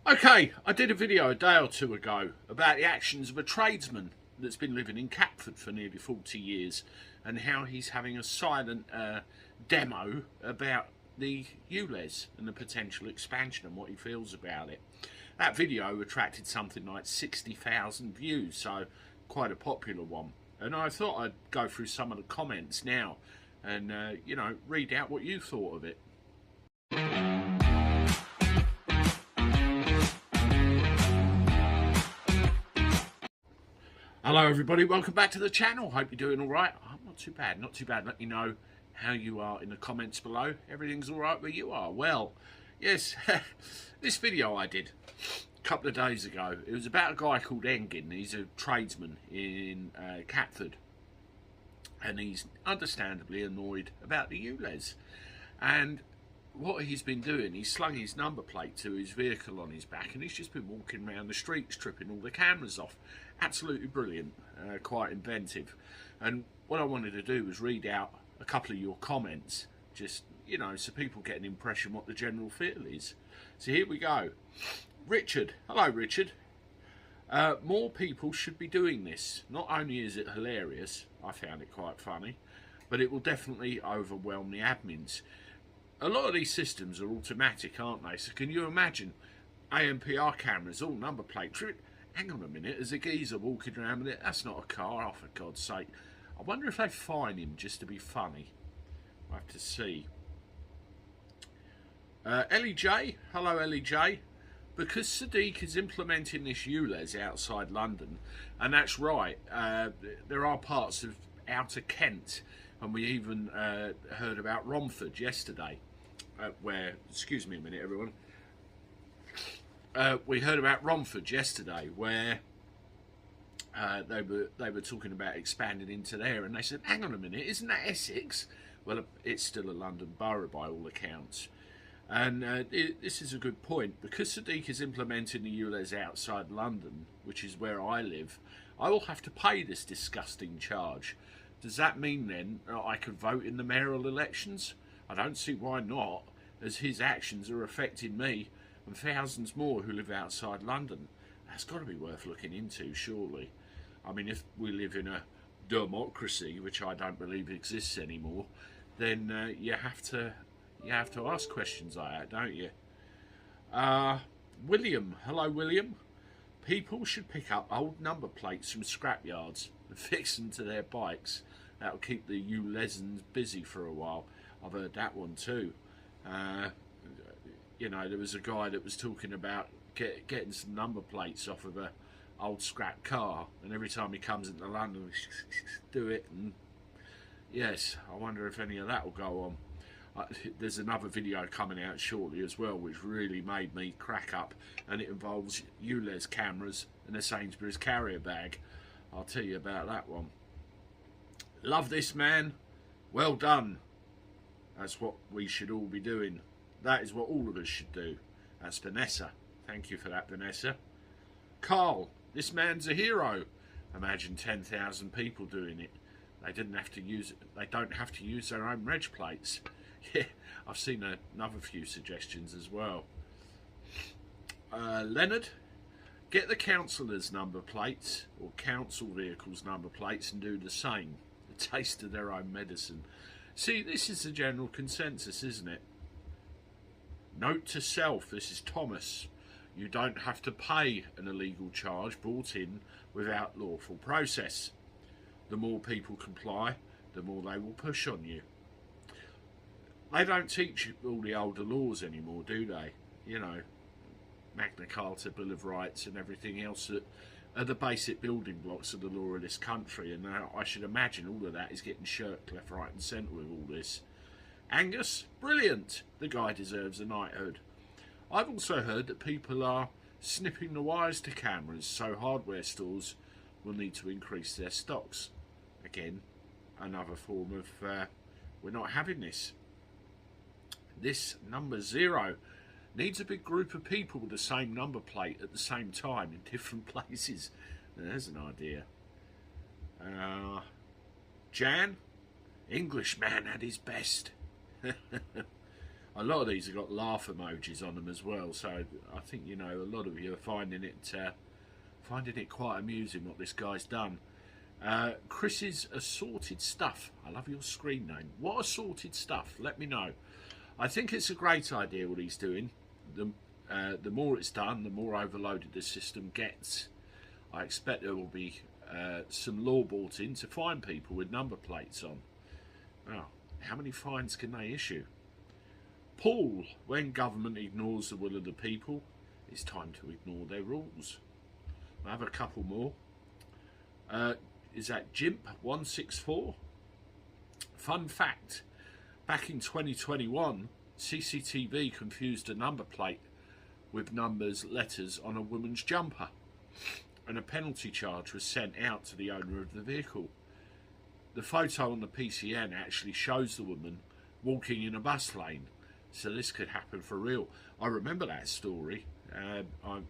Okay, I did a video a day or two ago about the actions of a tradesman that's been living in Catford for nearly 40 years and how he's having a silent demo about the Ulez and the potential expansion and what he feels about it. That video attracted something like 60,000 views, so quite a popular one. And I thought I'd go through some of the comments now and, read out what you thought of it. Hello everybody, welcome back to the channel. Hope you're doing alright. I'm not too bad, not too bad. Let me know how you are in the comments below. Everything's alright where you are. Well, yes, this video I did a couple of days ago, it was about a guy called Engin. He's a tradesman in Catford. And he's understandably annoyed about the Ulez. And what he's been doing, he's slung his number plate to his vehicle on his back and he's just been walking around the streets stripping all the cameras off. Absolutely brilliant, quite inventive. And what I wanted to do was read out a couple of your comments, just, so people get an impression what the general feel is. So here we go. Richard, hello Richard. More people should be doing this. Not only is it hilarious, I found it quite funny, but it will definitely overwhelm the admins. A lot of these systems are automatic, aren't they? So can you imagine ANPR cameras, all number plates? Hang on a minute, there's a geezer walking around with it. That's not a car, oh, for God's sake. I wonder if they fine him just to be funny. We'll have to see. Ellie J, hello Ellie J. Because Sadiq is implementing this Ulez outside London, and that's right, there are parts of outer Kent, and we even heard about Romford yesterday, where, excuse me a minute everyone, we heard about Romford yesterday where they were talking about expanding into there, and they said, hang on a minute, isn't that Essex? Well, it's still a London borough by all accounts. And this is a good point. Because Sadiq is implementing the Ulez outside London, which is where I live, I will have to pay this disgusting charge. Does that mean then I could vote in the mayoral elections? I don't see why not, as his actions are affecting me and thousands more who live outside London. That's got to be worth looking into, surely. I mean, if we live in a democracy, which I don't believe exists anymore, then you have to ask questions like that, don't you? William, hello William. People should pick up old number plates from scrapyards and fix them to their bikes. That'll keep the Ulezans busy for a while. I've heard that one too. There was a guy that was talking about getting some number plates off of a old scrap car, and every time he comes into London, do it. And yes, I wonder if any of that will go on. There's another video coming out shortly as well, which really made me crack up, and it involves Ulez cameras and a Sainsbury's carrier bag. I'll tell you about that one. Love this, man. Well done. That's what we should all be doing. That is what all of us should do. That's Vanessa. Thank you for that, Vanessa. Carl, this man's a hero. Imagine 10,000 people doing it. They don't have to use their own reg plates. Yeah, I've seen another few suggestions as well. Leonard, get the councillors' number plates or council vehicles' number plates and do the same. The taste of their own medicine. See, this is the general consensus, isn't it? Note to self, this is Thomas. You don't have to pay an illegal charge brought in without lawful process. The more people comply, the more they will push on you. They don't teach all the older laws anymore, do they? Magna Carta, Bill of Rights and everything else that are the basic building blocks of the law of this country. And now I should imagine all of that is getting shirked left, right and centre with all this. Angus, brilliant. The guy deserves a knighthood. I've also heard that people are snipping the wires to cameras, so hardware stores will need to increase their stocks. Again, another form of we're not having this. This number 0 needs a big group of people with the same number plate at the same time in different places. There's an idea. Jan, Englishman at his best. A lot of these have got laugh emojis on them as well, so I think, you know, a lot of you are finding it quite amusing what this guy's done. Chris's assorted stuff. I love your screen name. What assorted stuff? Let me know. I think it's a great idea what he's doing. The more it's done, the more overloaded the system gets. I expect there will be some law brought in to fine people with number plates on. Oh, how many fines can they issue? Paul, when government ignores the will of the people, it's time to ignore their rules. I have a couple more. Is that Jimp164? Fun fact, back in 2021, CCTV confused a number plate with numbers, letters on a woman's jumper, and a penalty charge was sent out to the owner of the vehicle. The photo on the PCN actually shows the woman walking in a bus lane, so this could happen for real. I remember that story. I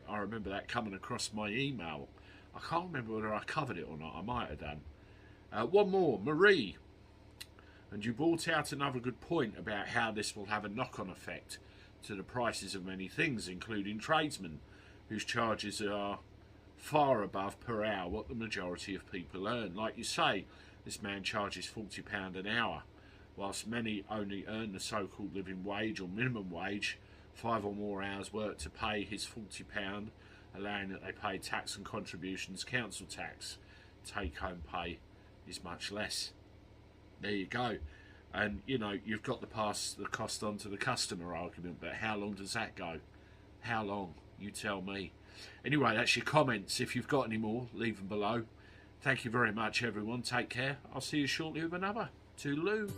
remember that coming across my email. I can't remember whether I covered it or not. I might have done. One more, Marie. And you brought out another good point about how this will have a knock-on effect to the prices of many things, including tradesmen, whose charges are far above per hour what the majority of people earn. Like you say, this man charges £40 an hour, whilst many only earn the so-called living wage or minimum wage, 5 or more hours work to pay his £40, allowing that they pay tax and contributions, council tax. Take-home pay is much less. There you go. And, you know, you've got to pass the cost on to the customer argument, but how long does that go? How long? You tell me. Anyway, that's your comments. If you've got any more, leave them below. Thank you very much, everyone. Take care. I'll see you shortly with another. Toodaloo.